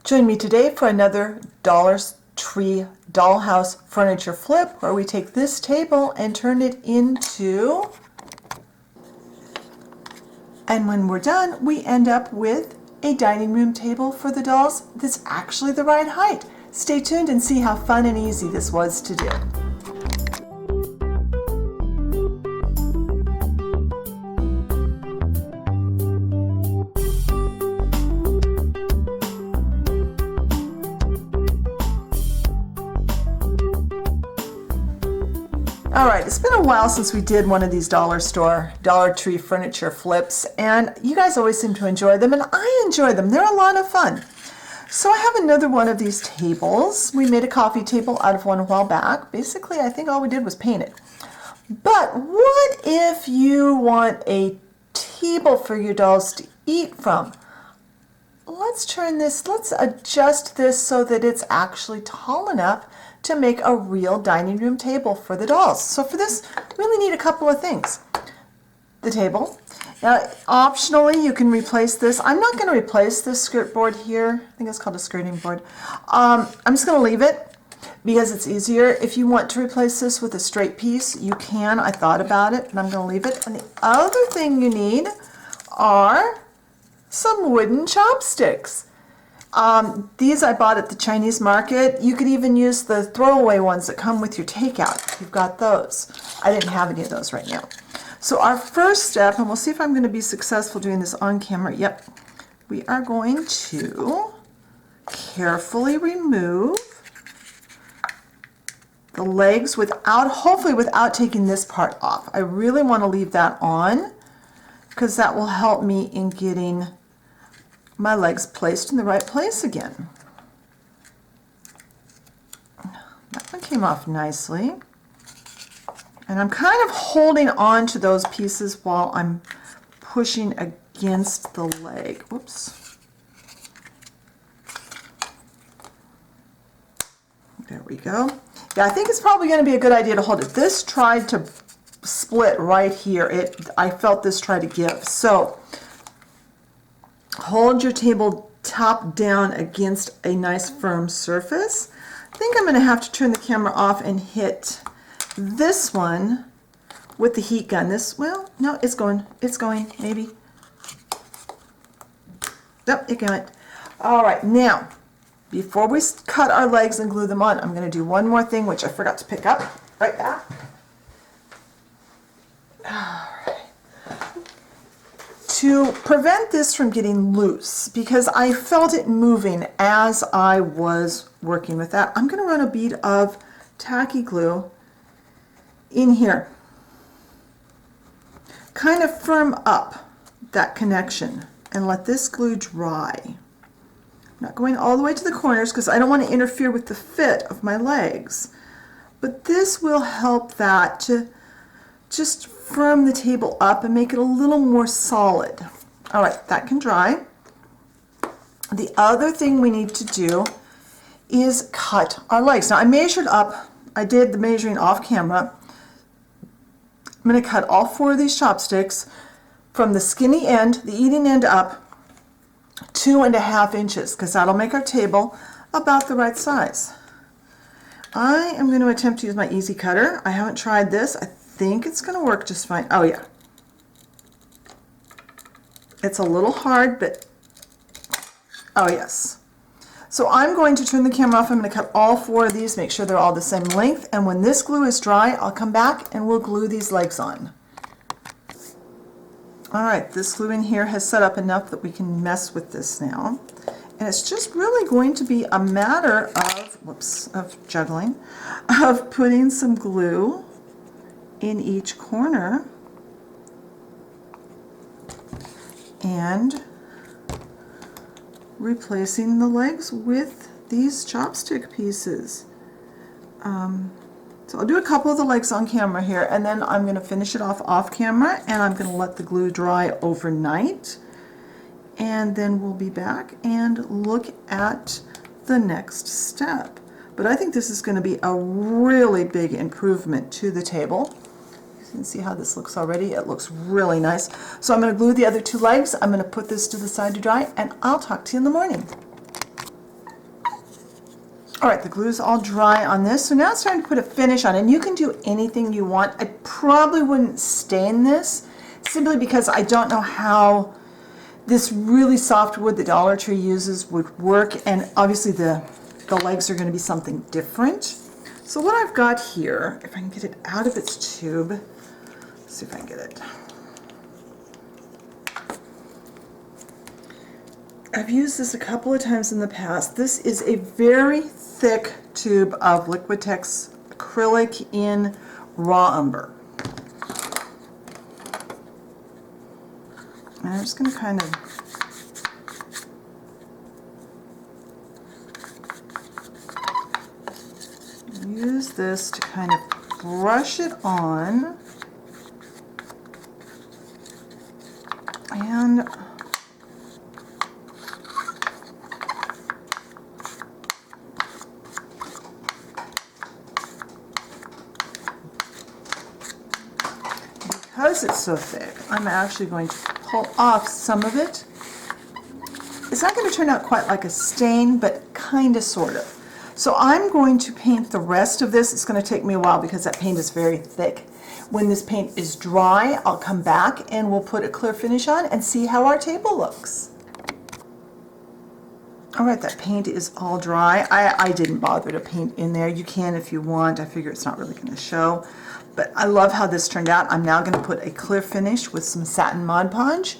Join me today for another Dollar Tree Dollhouse furniture flip where we take this table and turn it into, and when we're done, we end up with a dining room table for the dolls that's actually the right height. Stay tuned and see how fun and easy this was to do. Alright, it's been a while since we did one of these Dollar Tree furniture flips, and you guys always seem to enjoy them, and I enjoy them. They're a lot of fun. So I have another one of these tables. We made a coffee table out of one a while back. Basically, I think all we did was paint it. But what if you want a table for your dolls to eat from? Let's adjust this so that it's actually tall enough to make a real dining room table for the dolls. So for this, we really need a couple of things. The table. Now, optionally, you can replace this. I'm not going to replace this skirt board here. I think it's called a skirting board. I'm just going to leave it because it's easier. If you want to replace this with a straight piece, you can. I thought about it, and I'm going to leave it. And the other thing you need are some wooden chopsticks. These I bought at the Chinese market. You could even use the throwaway ones that come with your takeout. You've got those. I didn't have any of those right now. So our first step, and we'll see if I'm going to be successful doing this on camera. Yep. We are going to carefully remove the legs hopefully without taking this part off. I really want to leave that on because that will help me in getting my legs placed in the right place again. That one came off nicely. And I'm kind of holding on to those pieces while I'm pushing against the leg. Whoops. There we go. Yeah, I think it's probably going to be a good idea to hold it. This tried to split right here. I felt this try to give. So hold your table top down against a nice firm surface. I think I'm going to have to turn the camera off and hit this one with the heat gun. Well, no, it's going, maybe. Yep, it went. All right, now, before we cut our legs and glue them on, I'm going to do one more thing, which I forgot to pick up. Right back. All right. To prevent this from getting loose, because I felt it moving as I was working with that, I'm going to run a bead of tacky glue in here. Kind of firm up that connection and let this glue dry. I'm not going all the way to the corners because I don't want to interfere with the fit of my legs, but this will help that to just firm the table up and make it a little more solid. All right, that can dry. The other thing we need to do is cut our legs. Now I measured up, I did the measuring off camera. I'm going to cut all 4 of these chopsticks from the skinny end, the eating end up, 2.5 inches, because that'll make our table about the right size. I am going to attempt to use my easy cutter. I haven't tried this. I think it's going to work just fine. Oh yeah. It's a little hard, but oh yes. So I'm going to turn the camera off. I'm going to cut all 4 of these, make sure they're all the same length, and when this glue is dry, I'll come back and we'll glue these legs on. All right, this glue in here has set up enough that we can mess with this now. And it's just really going to be a matter of juggling, of putting some glue in each corner and replacing the legs with these chopstick pieces. So I'll do a couple of the legs on camera here, and then I'm going to finish it off camera, and I'm going to let the glue dry overnight, and then we'll be back and look at the next step. But I think this is going to be a really big improvement to the table. You can see how this looks already. It looks really nice. So I'm going to glue the other 2 legs. I'm going to put this to the side to dry, and I'll talk to you in the morning. All right, the glue's all dry on this, so now it's time to put a finish on, and you can do anything you want. I probably wouldn't stain this, simply because I don't know how this really soft wood that Dollar Tree uses would work, and obviously the legs are going to be something different. So what I've got here, if I can get it out of its tube, let's see if I can get it. I've used this a couple of times in the past. This is a very thick tube of Liquitex acrylic in raw umber. And I'm just going to kind of use this to kind of brush it on. And because it's so thick, I'm actually going to pull off some of it. It's not going to turn out quite like a stain, but kind of, sort of. So I'm going to paint the rest of this. It's going to take me a while because that paint is very thick. When this paint is dry, I'll come back and we'll put a clear finish on and see how our table looks. All right, that paint is all dry. I didn't bother to paint in there. You can if you want. I figure it's not really going to show. But I love how this turned out. I'm now going to put a clear finish with some satin Mod Podge.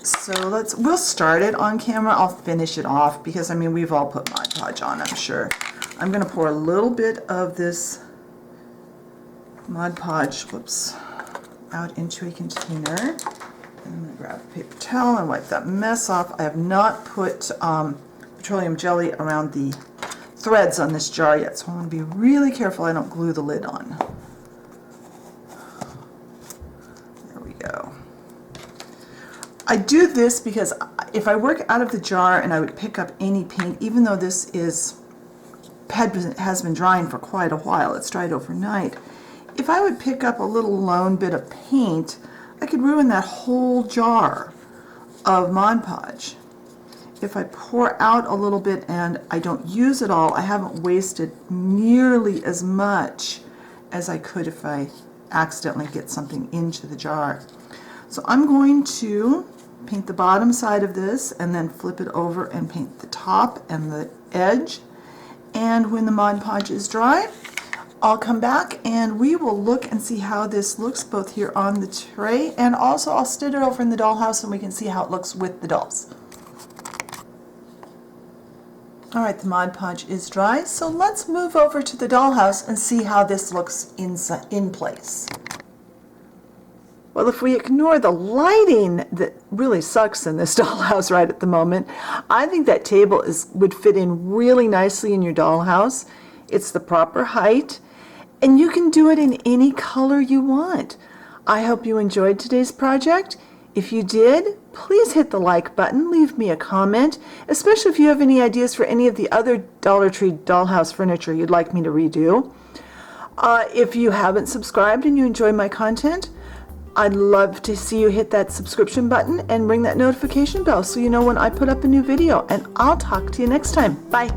So we'll start it on camera. I'll finish it off because, I mean, we've all put Mod Podge on, I'm sure. I'm going to pour a little bit of this Mod Podge, out into a container. I'm going to grab a paper towel and wipe that mess off. I have not put petroleum jelly around the threads on this jar yet, so I want to be really careful I don't glue the lid on. There we go. I do this because if I work out of the jar and I would pick up any paint, even though this has been drying for quite a while, it's dried overnight, if I would pick up a little lone bit of paint, I could ruin that whole jar of Mod Podge. If I pour out a little bit and I don't use it all, I haven't wasted nearly as much as I could if I accidentally get something into the jar. So I'm going to paint the bottom side of this and then flip it over and paint the top and the edge. And when the Mod Podge is dry, I'll come back and we will look and see how this looks both here on the tray, and also I'll stick it over in the dollhouse and we can see how it looks with the dolls. Alright, the Mod Podge is dry, so let's move over to the dollhouse and see how this looks in place. Well, if we ignore the lighting that really sucks in this dollhouse right at the moment, I think that table would fit in really nicely in your dollhouse. It's the proper height, and you can do it in any color you want. I hope you enjoyed today's project. If you did, please hit the like button, leave me a comment, especially if you have any ideas for any of the other Dollar Tree dollhouse furniture you'd like me to redo. If you haven't subscribed and you enjoy my content, I'd love to see you hit that subscription button and ring that notification bell so you know when I put up a new video. And I'll talk to you next time. Bye.